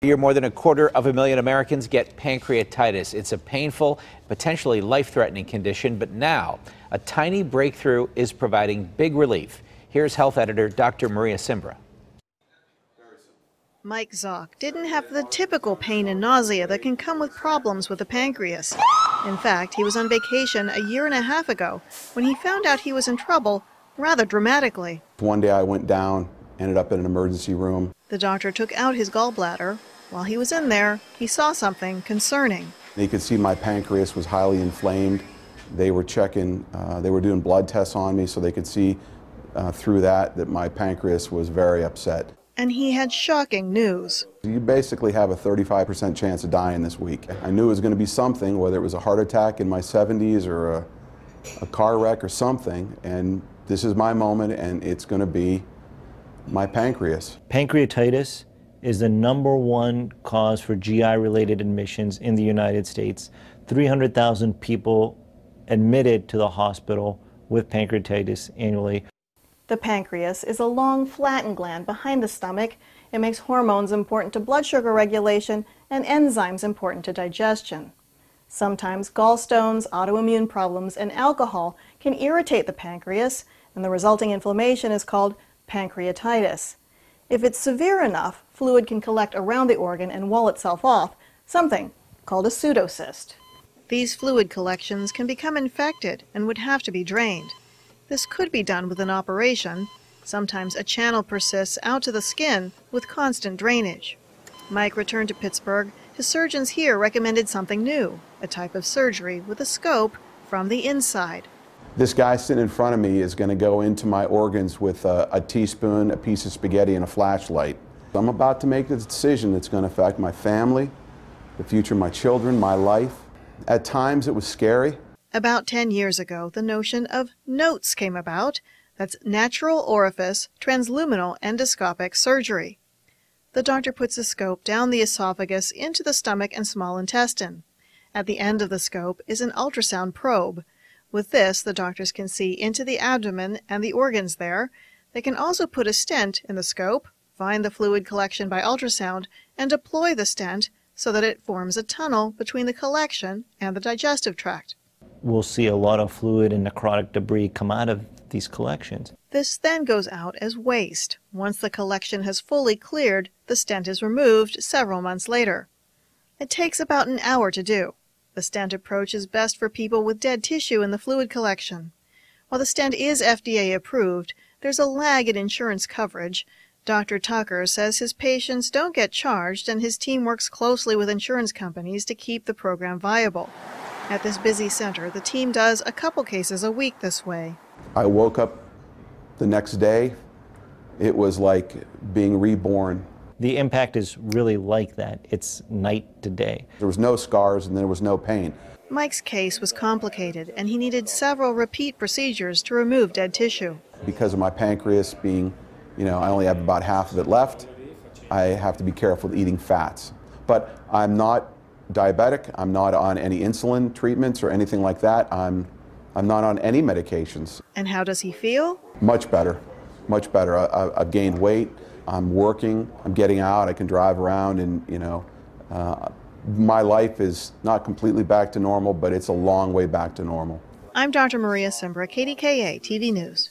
More than 250,000 Americans get pancreatitis. It's a painful, potentially life-threatening condition, but now a tiny breakthrough is providing big relief. Here's health editor Dr. Maria Simbra. Mike Zock didn't have the typical pain and nausea that can come with problems with the pancreas. In fact, he was on vacation a year and a half ago when he found out he was in trouble rather dramatically. One day I went down, ended up in an emergency room. The doctor took out his gallbladder. While he was in there, he saw something concerning. You could see my pancreas was highly inflamed. They were checking, they were doing blood tests on me so they could see through that my pancreas was very upset. And he had shocking news. You basically have a 35% chance of dying this week. I knew it was going to be something, whether it was a heart attack in my 70s or a car wreck or something, and this is my moment, and it's going to be my pancreas. Pancreatitis is the #1 cause for GI-related admissions in the United States. 300,000 people admitted to the hospital with pancreatitis annually. The pancreas is a long, flattened gland behind the stomach. It makes hormones important to blood sugar regulation and enzymes important to digestion. Sometimes gallstones, autoimmune problems, and alcohol can irritate the pancreas, and the resulting inflammation is called pancreatitis. If it's severe enough, fluid can collect around the organ and wall itself off, something called a pseudocyst. These fluid collections can become infected and would have to be drained. This could be done with an operation. Sometimes a channel persists out to the skin with constant drainage. Mike returned to Pittsburgh. His surgeons here recommended something new, a type of surgery with a scope from the inside. This guy sitting in front of me is going to go into my organs with a teaspoon, a piece of spaghetti, and a flashlight. I'm about to make a decision that's going to affect my family, the future of my children, my life. At times it was scary. About 10 years ago, the notion of NOTES came about. That's natural orifice transluminal endoscopic surgery. The doctor puts a scope down the esophagus into the stomach and small intestine. At the end of the scope is an ultrasound probe. With this, the doctors can see into the abdomen and the organs there. They can also put a stent in the scope, find the fluid collection by ultrasound, and deploy the stent so that it forms a tunnel between the collection and the digestive tract. We'll see a lot of fluid and necrotic debris come out of these collections. This then goes out as waste. Once the collection has fully cleared, the stent is removed several months later. It takes about an hour to do. The stent approach is best for people with dead tissue in the fluid collection. While the stent is FDA approved, there's a lag in insurance coverage. Dr. Tucker says his patients don't get charged, and his team works closely with insurance companies to keep the program viable. At this busy center, the team does a couple cases a week this way. I woke up the next day. It was like being reborn. The impact is really like that. It's night to day. There was no scars and there was no pain. Mike's case was complicated, and he needed several repeat procedures to remove dead tissue. Because of my pancreas being, I only have about half of it left, I have to be careful eating fats. But I'm not diabetic, I'm not on any insulin treatments or anything like that. I'm not on any medications. And how does he feel? Much better, much better. I've gained weight, I'm working, I'm getting out, I can drive around, and my life is not completely back to normal, but it's a long way back to normal. I'm Dr. Maria Simbra, KDKA-TV News.